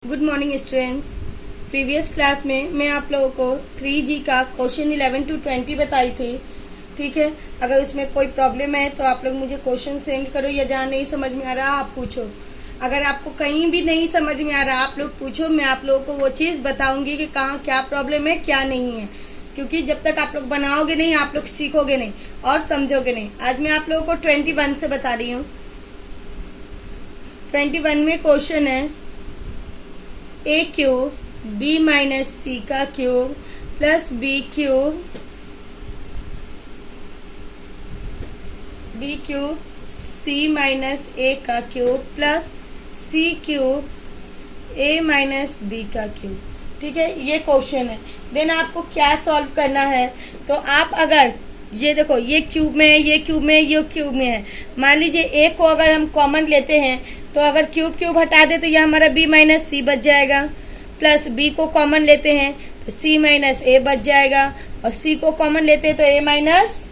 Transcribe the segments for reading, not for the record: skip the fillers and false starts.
Good morning students. Previous class में मैं आप लोगों को 3G का क्वेश्चन 11 to 20 बताई थी। ठीक है, अगर उसमें कोई प्रॉब्लम है तो आप लोग मुझे क्वेश्चन सेंड करो, या जहाँ नहीं समझ में आ रहा आप पूछो। अगर आपको कहीं भी नहीं समझ में आ रहा आप लोग पूछो, मैं आप लोगों को वो चीज़ बताऊंगी कि कहाँ क्या प्रॉब्लम है क्या नहीं है, क्योंकि जब तक आप लोग बनाओगे नहीं आप लोग सीखोगे नहीं और समझोगे नहीं। आज मैं आप लोगों को 21 से बता रही हूँ। 21 में क्वेश्चन है a cube b minus c का cube plus b cube c minus a का cube plus c cube a minus b का क्यूब। ठीक है, ये क्वेश्चन है। देन आपको क्या सॉल्व करना है, तो आप अगर ये देखो ये क्यूब में है, ये क्यूब में है, ये क्यूब में है। मान लीजिए a को अगर हम कॉमन लेते हैं तो अगर क्यूब क्यूब हटा दे तो ये हमारा b माइनस सी बच जाएगा, प्लस b को कॉमन लेते हैं तो c माइनस ए बच जाएगा, और c को कॉमन लेते हैं तो a माइनस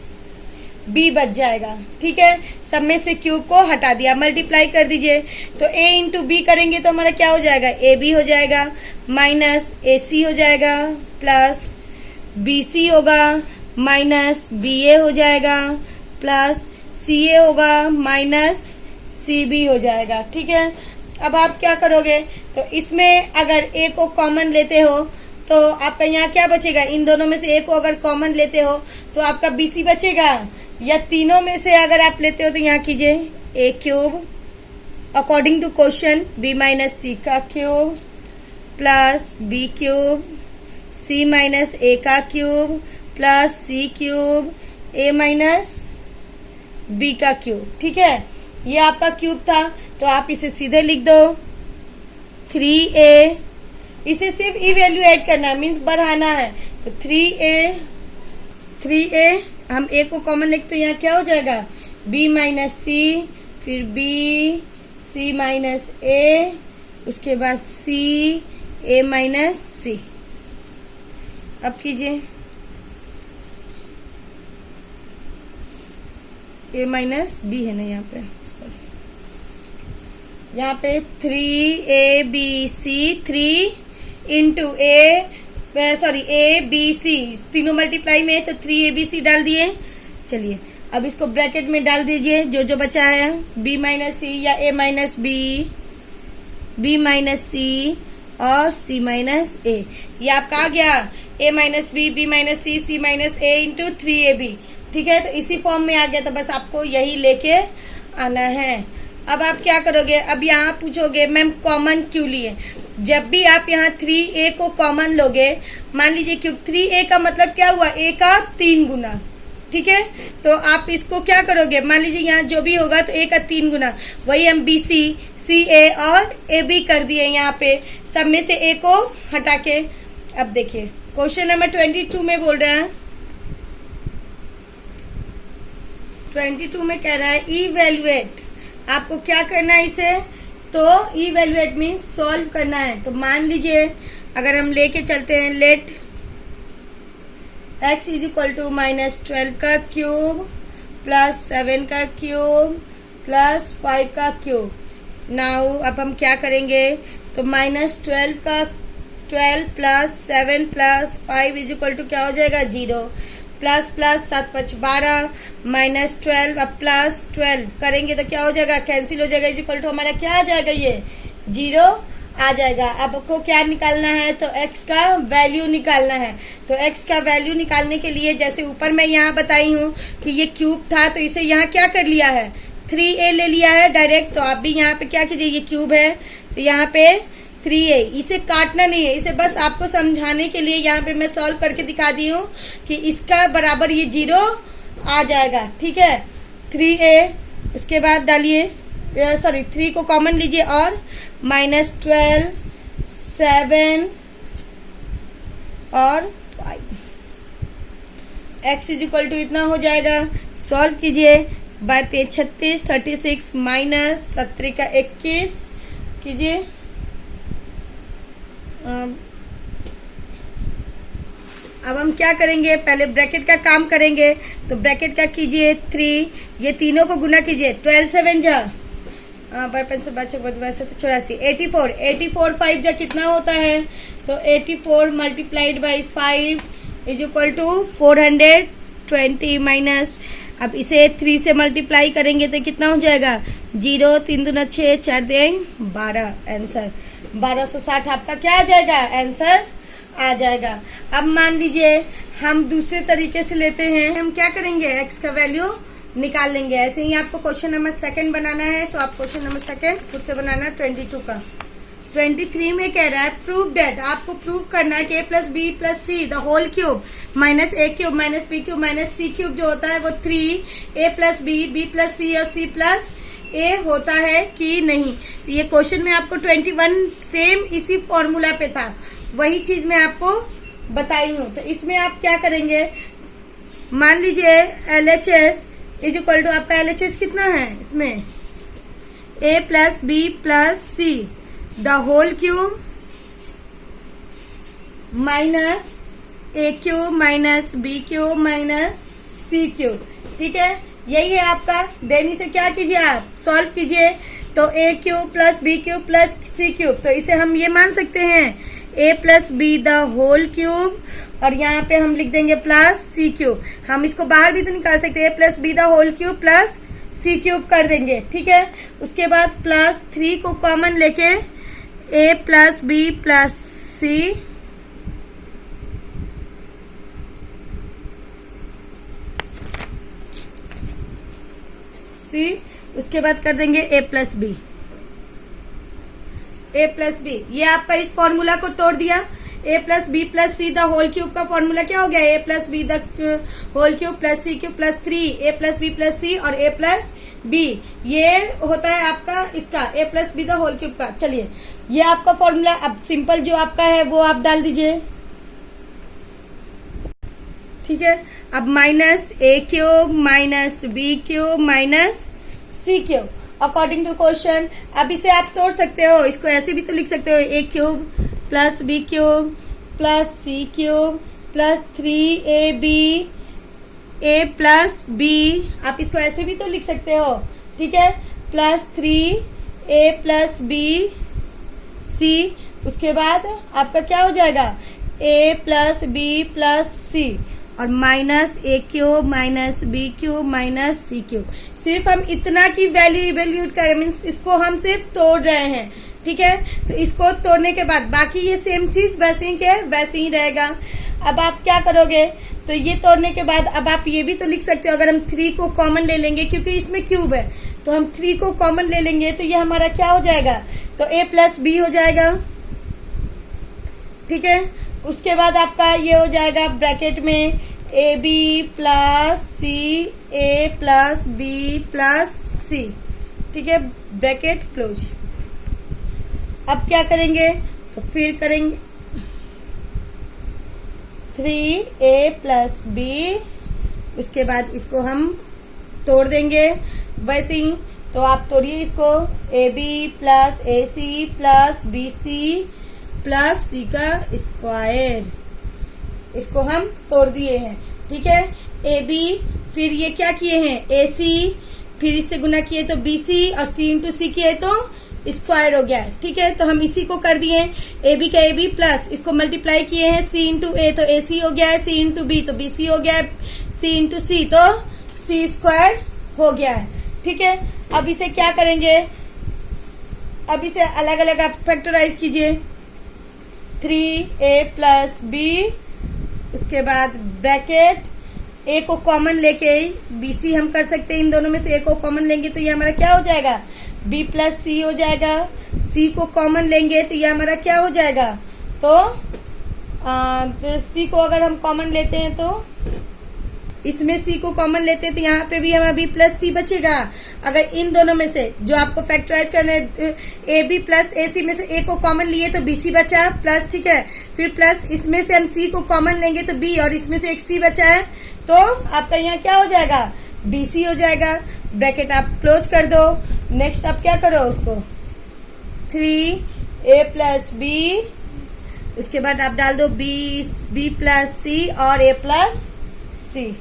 b बच जाएगा। ठीक है, सब में से क्यूब को हटा दिया, मल्टीप्लाई कर दीजिए तो a इंटू बी करेंगे तो हमारा क्या हो जाएगा, ए बी हो जाएगा, माइनस ए सी हो जाएगा, प्लस बी सी होगा, माइनस बी ए हो जाएगा, प्लस सी ए होगा, माइनस सी बी हो जाएगा। ठीक है, अब आप क्या करोगे, तो इसमें अगर ए को कॉमन लेते हो तो आपका यहाँ क्या बचेगा, इन दोनों में से ए को अगर कॉमन लेते हो तो आपका बी सी बचेगा, या तीनों में से अगर आप लेते हो तो यहाँ कीजिए a cube according to question b minus c का cube plus B cube c minus a का cube plus C cube a minus b का क्यूब। ठीक है, ये आपका क्यूब था तो आप इसे सीधे लिख दो 3a, इसे सिर्फ ई वैल्यू ऐड करना है, मीन्स बढ़ाना है। तो 3a हम a को कॉमन लिखते तो यहाँ क्या हो जाएगा, b माइनस सी, फिर b c माइनस a, उसके बाद c a माइनस सी। अब कीजिए a माइनस बी है ना, यहाँ पे 3abc 3 इंटू abc तीनों मल्टीप्लाई में है तो 3abc डाल दिए। चलिए अब इसको ब्रैकेट में डाल दीजिए जो जो बचा है, b माइनस सी या a minus b minus C और c माइनस a। ये आपका आ गया a minus b minus C minus a into 3ab। ठीक है, तो इसी फॉर्म में आ गया, तो बस आपको यही लेके आना है। अब आप क्या करोगे, अब यहाँ पूछोगे मैम कॉमन क्यों लिए। जब भी आप यहाँ 3a को कॉमन लोगे, मान लीजिए क्यों 3a का मतलब क्या हुआ, a का 3 गुना। ठीक है, तो आप इसको क्या करोगे, मान लीजिए यहाँ जो भी होगा तो a का 3 गुना, वही हम bc ca और ab कर दिए यहाँ पे, सब में से a को हटा के। अब देखिए क्वेश्चन नंबर 22 में बोल रहा है, 22 में कह रहा है इवैल्यूएट। आपको क्या करना है इसे, तो इवैल्यूएट मीन्स सॉल्व करना है। तो मान लीजिए अगर हम लेके चलते हैं, let x is equal to minus 12 का क्यूब प्लस 7 का क्यूब प्लस 5 का क्यूब। नाउ अब हम क्या करेंगे, तो माइनस 12 का 12 plus 7 plus 5 is equal to क्या हो जाएगा, 0, प्लस प्लस 7 5 12 माइनस 12, अब प्लस 12 करेंगे तो क्या हो जाएगा, कैंसिल हो जाएगा, इज इक्वल टू हमारा क्या आ जाएगा, ये 0 आ जाएगा। अब आपको क्या निकालना है, तो x का वैल्यू निकालना है। तो x का वैल्यू निकालने के लिए जैसे ऊपर मैं यहाँ बताई हूँ कि ये क्यूब था तो इसे यहाँ क्या कर लिया है, 3a ले लिया है डायरेक्ट। तो आप भी यहाँ पे क्या कीजिए, ये क्यूब है तो यहाँ पे 3a, इसे काटना नहीं है, इसे बस आपको समझाने के लिए यहाँ पे मैं सॉल्व करके दिखा दी हूँ कि इसका बराबर ये 0 आ जाएगा। ठीक है, 3a उसके बाद डालिए, 3 को कॉमन लीजिए और माइनस 12 7 और 5, x इज इक्वल टू इतना हो जाएगा। सॉल्व कीजिए, बात 36 36 माइनस 17 का 21 कीजिए। अब हम क्या करेंगे, पहले ब्रैकेट का काम करेंगे। तो ब्रैकेट का कीजिए 3, ये तीनों को गुना कीजिए, 12 7 जा बचपन से बच्चों को वैसे तो 84, 84, 84 5 जा कितना होता है, तो 84 multiplied by 5 is equal to 420 minus, अब इसे 3 से मल्टीप्लाई करेंगे तो कितना हो जाएगा, 0, 3 दूना 6, 4 दें 12, आंसर 1260 आपका क्या आ जाएगा, आंसर आ जाएगा। अब मान लीजिए हम दूसरे तरीके से लेते हैं, हम क्या करेंगे, x का वैल्यू निकाल लेंगे। ऐसे ही आपको क्वेश्चन नंबर सेकंड बनाना है, तो आप क्वेश्चन नंबर सेकंड खुद से बनाना 22 का। 23 में कह रहा है प्रूव दैट, आपको प्रूव करना है कि a plus B plus C the whole cube minus A cube minus B cube minus C cube जो होता है वो 3 a प्लस बी प्लस सी और c प्लस ए होता है कि नहीं। तो ये क्वेश्चन में आपको 21 सेम इसी फॉर्मूला पे था, वही चीज मैं आपको बताई हूँ। तो इसमें आप क्या करेंगे, मान लीजिए LHS इज इक्वल टू, आपका LHS कितना है इसमें, a plus B plus C the whole cube minus A cube minus B cube minus C cube, ठीक है, यही है आपका। देन इसे क्या कीजिए, आप सॉल्व कीजिए, तो a cube plus B cube plus C cube, तो इसे हम ये मान सकते हैं a plus B the whole cube, और यहाँ पे हम लिख देंगे प्लस सी क्यूब। हम इसको बाहर भी तो निकाल सकते हैं, a plus B the whole cube plus C cube कर देंगे, ठीक है। उसके बाद प्लस 3 को कॉमन लेके a plus B plus c, उसके बाद कर देंगे a plus b, a plus b, ये आपका इस फॉर्मूला को तोड़ दिया। a plus B plus C the whole cube का फॉर्मूला क्या हो गया, a plus B the whole cube plus C cube plus 3 a plus B plus सी और a प्लस बी, ये होता है आपका इसका a plus B the whole cube का। चलिए ये आपका फॉर्मूला, अब सिंपल जो आपका है वो आप डाल दीजिए, ठीक है। अब minus A cube minus B cube minus C cube according to question. अब इसे आप तोड़ सकते हो, इसको ऐसे भी तो लिख सकते हो, a cube plus B cube plus C cube plus 3ab a plus b, आप इसको ऐसे भी तो लिख सकते हो, ठीक है, plus 3a plus B C. उसके बाद आपका क्या हो जाएगा, a प्लस बी प्लस सी और माइनस ए cube minus B cube minus सी क्यूब। सिर्फ हम इतना की वैल्यू इवेल्यूट करें, मीन्स इसको हम सिर्फ तोड़ रहे हैं, ठीक है। तो इसको तोड़ने के बाद बाकी ये सेम चीज वैसे ही के वैसे ही रहेगा। अब आप क्या करोगे, तो ये तोड़ने के बाद अब आप ये भी तो लिख सकते हो, अगर हम 3 को कॉमन ले लेंगे क्योंकि इसमें क्यूब है, तो हम 3 को कॉमन ले लेंगे तो ये हमारा क्या हो जाएगा, तो a प्लस बी हो जाएगा, ठीक है। उसके बाद आपका ये हो जाएगा ब्रैकेट में a B plus C A plus B plus c, ठीक है, ब्रैकेट क्लोज। अब क्या करेंगे, तो फिर करेंगे 3a प्लस बी, उसके बाद इसको हम तोड़ देंगे वैसे ही। तो आप तोड़िए इसको, a B plus a c plus B C plus सी का स्क्वायर, इसको हम तोड़ दिए हैं, ठीक है। ए बी, फिर ये क्या किए हैं, ए सी, फिर इससे गुना किए तो बी सी और सी इंटू सी किए तो स्क्वायर हो गया, ठीक है। तो हम इसी को कर दिए, ए बी का ए बी प्लस इसको मल्टीप्लाई किए हैं सी इंटू ए, तो ए सी हो गया है, सी इंटू बी तो बी सी हो गया है, सी इंटू सी तो सी स्क्वायर हो गया है, ठीक है। अब इसे क्या करेंगे, अब इसे अलग अलग आप फैक्टराइज कीजिए, 3a प्लस बी, उसके बाद ब्रैकेट a को कॉमन लेके bc हम कर सकते हैं, इन दोनों में से a को कॉमन लेंगे तो ये हमारा क्या हो जाएगा, b प्लस सी हो जाएगा। c को कॉमन लेंगे तो ये हमारा क्या हो जाएगा, तो c को अगर हम कॉमन लेते हैं तो इसमें c को कॉमन लेते हैं तो यहाँ पे भी हमारा b प्लस सी बचेगा। अगर इन दोनों में से जो आपको फैक्टराइज करना है, ए बी प्लस ए सी में से a को कॉमन लिए तो बी सी बचा प्लस, ठीक है, फिर प्लस इसमें से हम c को कॉमन लेंगे तो b और इसमें से एक c बचा है, तो आपका यहाँ क्या हो जाएगा, बी सी हो जाएगा। ब्रैकेट आप क्लोज कर दो। नेक्स्ट आप क्या करो, उसको 3a प्लस बी, उसके बाद आप डाल दो बी प्लस सी और a plus C,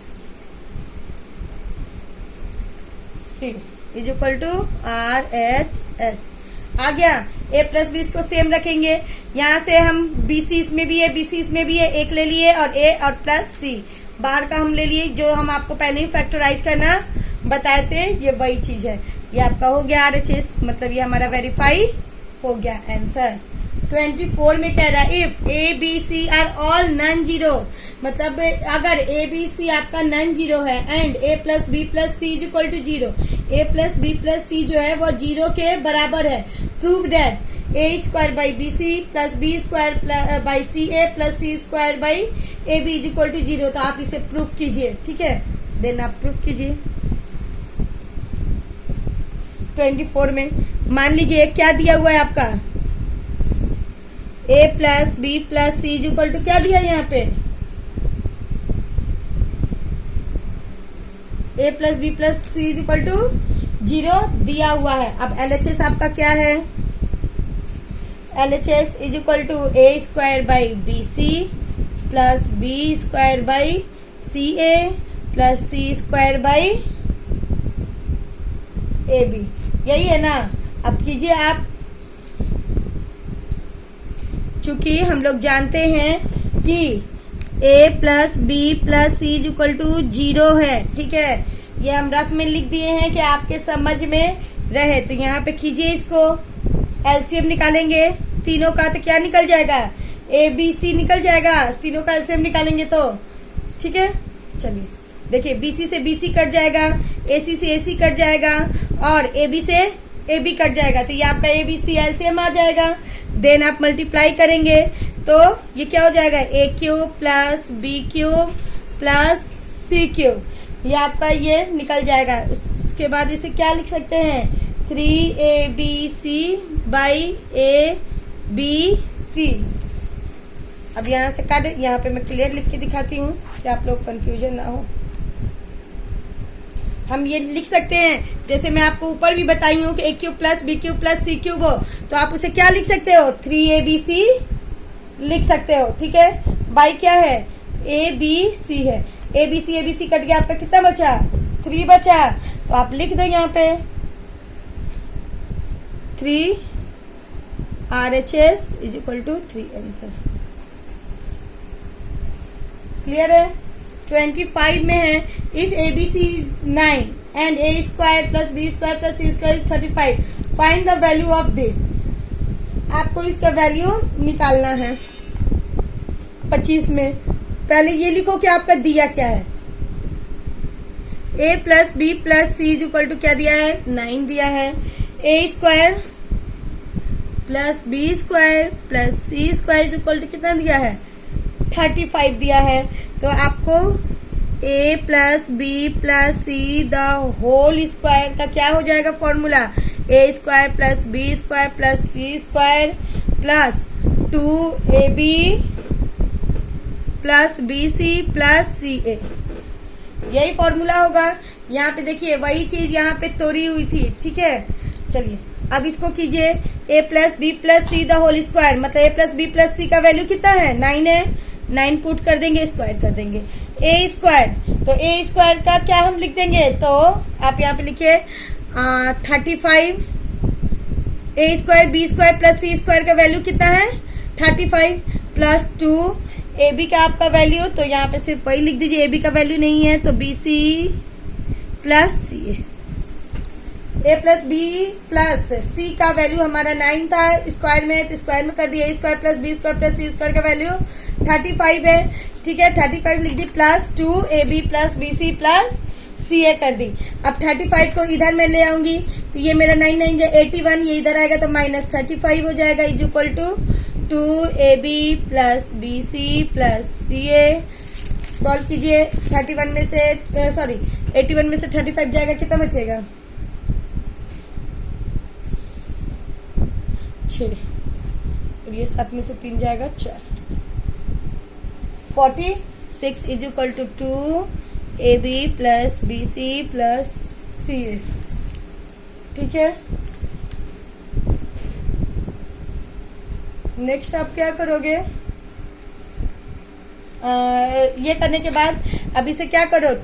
is equal to RHS। आ गया। a प्लस बी इसको सेम रखेंगे। यहाँ से हम BC इसमें भी है, BC इसमें भी है, एक ले लिए और a और प्लस c बाहर का हम ले लिए। जो हम आपको पहले ही फैक्टराइज करना बताए थे ये वही चीज है। ये आपका हो गया RHS, मतलब ये हमारा वेरीफाई हो गया आंसर। 24 में कह रहा है if A B C are all non zero, मतलब अगर A B C आपका नॉन जीरो है and A plus B plus C is equal to zero, A plus B plus c जो है वो जीरो के बराबर है, prove that A square by B C plus B square by C A plus C square by A b is equal to zero. तो आप इसे proof कीजिए, ठीक है, देन आप प्रूफ कीजिए। 24 में मान लीजिए क्या दिया हुआ है आपका, a plus B plus C is equal to क्या दिया है यहाँ पे, a plus B plus C is equal to zero दिया हुआ है। अब LHS आपका क्या है, LHS is equal to a square by B C plus B square by C A plus C square by A B, यही है ना। अब कीजिए आप, चूंकि हम लोग जानते हैं कि a plus B plus C is equal to zero है, ठीक है, ये हम रफ में लिख दिए हैं कि आपके समझ में रहे। तो यहाँ पे कीजिए इसको, एलसीएम निकालेंगे तीनों का, तो क्या निकल जाएगा, ABC निकल जाएगा, तीनों का एलसीएम निकालेंगे तो, ठीक है। चलिए देखिए, BC से BC कट जाएगा, AC से AC कट जाएगा और AB से AB कट जाएगा, तो ये आपका ABC एलसीएम आ जाएगा। देन आप मल्टीप्लाई करेंगे तो ये क्या हो जाएगा, A cube plus B cube plus C cube, ये आपका ये निकल जाएगा। उसके बाद इसे क्या लिख सकते हैं, 3ABC बाई ABC। अब यहाँ से काट, यहाँ पे मैं क्लियर लिख के दिखाती हूँ कि आप लोग कंफ्यूजन ना हो। हम ये लिख सकते हैं, जैसे मैं आपको ऊपर भी बताई हूँ कि A cube plus B cube plus C cube हो, तो आप उसे क्या लिख सकते हो, 3ABC लिख सकते हो, ठीक है। बाई क्या है, ABC है, ABC कट गया, आपका कितना बचा, 3 बचा, तो आप लिख दो यहाँ पे 3 RHS is equal to 3 answer. Clear है। 25 में है if ABC is 9 and A square plus B square plus C square is 35, find the value of this. आपको इसका वैल्यू निकालना है 25 में। पहले ये लिखो कि आपका दिया क्या है, A plus B plus C is equal to क्या दिया है, 9 दिया है। A square plus B square plus C square is equal to कितना दिया है, 35 दिया है। तो आपको A plus B plus C the whole square का क्या हो जाएगा formula, A square plus B square plus C square plus 2AB plus BC plus CA, यही फॉर्मूला होगा। यहाँ पे देखिए वही चीज यहाँ पे तोड़ी हुई थी, ठीक है। चलिए अब इसको कीजिए, A plus B plus C the whole square, मतलब A प्लस बी प्लस सी का वैल्यू कितना है, 9 है, 9 पुट कर देंगे, स्क्वायर कर देंगे। A स्क्वायर, तो A स्क्वायर का क्या हम लिख देंगे, तो आप यहाँ पे लिखिए 35। A square B square plus C square का वैल्यू कितना है, 35 प्लस 2AB का आपका वैल्यू, तो यहाँ पे सिर्फ वही लिख दीजिए, AB का वैल्यू नहीं है तो BC plus CA। A plus B plus सी का वैल्यू हमारा 9 था, स्क्वायर में तो स्क्वायर में कर दिया, A square plus B square plus C square का वैल्यू 35 है, ठीक है। 35 लिख दी plus 2AB plus BC plus CA कर दी। अब 35 को इधर मैं ले आऊंगी तो ये मेरा 9 9 81, ये इधर आएगा तो माइनस 35 हो जाएगा, is equal to 2AB plus BC plus CA। Solve कीजिए, 31 में से 81 में से 35 जाएगा, कितना बचेगा, 6, और ये 7 में से 3 जाएगा 4, 46 is equal to 2AB plus BC plus CA, ठीक है। नेक्स्ट आप क्या करोगे, ये करने के बाद अब इसे क्या करो,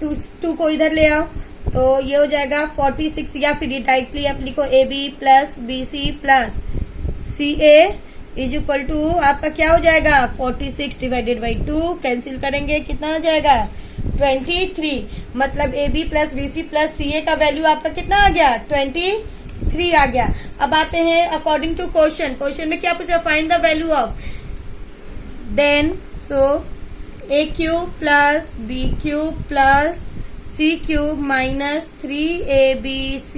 2 को इधर ले आओ, तो ये हो जाएगा 46, या फिर डायरेक्टली आप लिखो A B plus B C plus C A is equal to आपका क्या हो जाएगा 46 डिवाइडेड बाई 2, कैंसिल करेंगे कितना हो जाएगा 23। मतलब a B plus B C plus C a का वैल्यू आपका कितना आ गया 23 आ गया। अब आते हैं अकॉर्डिंग टू क्वेश्चन में क्या पूछा, find the value of, then so a cube plus B cube plus C cube minus 3abc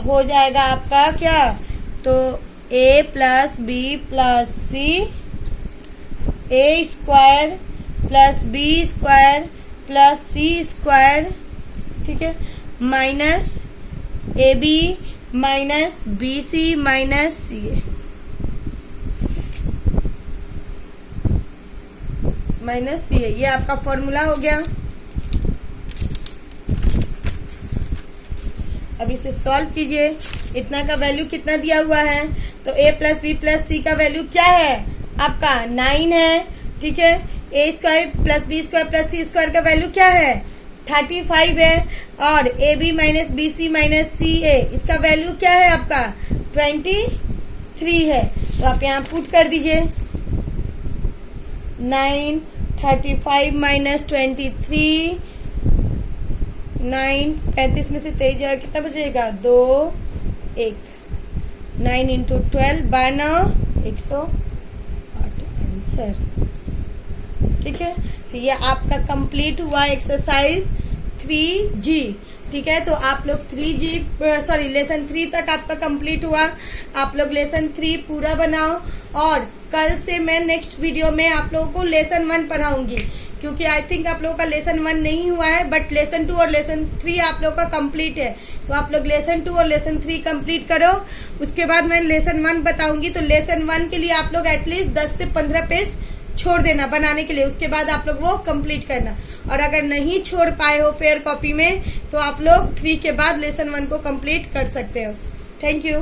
हो जाएगा आपका क्या, तो a plus B plus C, a square plus B square plus C square, ठीक है, minus a b minus b c minus c a minus c a, ये आपका formula हो गया। अब इसे सॉल्व कीजिए, इतना का वैल्यू कितना दिया हुआ है, तो a प्लस बी प्लस सी का वैल्यू क्या है आपका 9 है, ठीक है, a square plus B square plus C square का वैल्यू क्या है 35 है, और a b minus b c minus c a इसका वैल्यू क्या है आपका 23 है। तो आप यहाँ पुट कर दीजिए 9, 35 माइनस 23, 9, 35 में से 23 जाएगा कितना बचेगा 2, 1, 9 इंटू 12 12 108 आंसर, ठीक है। तो ये आपका कंप्लीट हुआ एक्सरसाइज 3G, ठीक है। तो आप लोग लेसन 3 तक आपका कंप्लीट हुआ। आप लोग लेसन 3 पूरा बनाओ, और कल से मैं नेक्स्ट वीडियो में आप लोगों को लेसन 1 पढ़ाऊंगी, क्योंकि आई थिंक आप लोगों का लेसन 1 नहीं हुआ है, बट लेसन 2 और लेसन 3 आप लोगों का कंप्लीट है। तो आप लोग लेसन 2 और लेसन 3 कंप्लीट करो, उसके बाद मैं लेसन 1 बताऊंगी। तो लेसन 1 के लिए आप लोग एटलीस्ट 10 से 15 पेज छोड़ देना बनाने के लिए, उसके बाद आप लोग वो कंप्लीट करना। और अगर नहीं छोड़ पाए हो फेयर कॉपी में, तो आप लोग 3 के बाद लेसन 1 को कंप्लीट कर सकते हो। Thank you.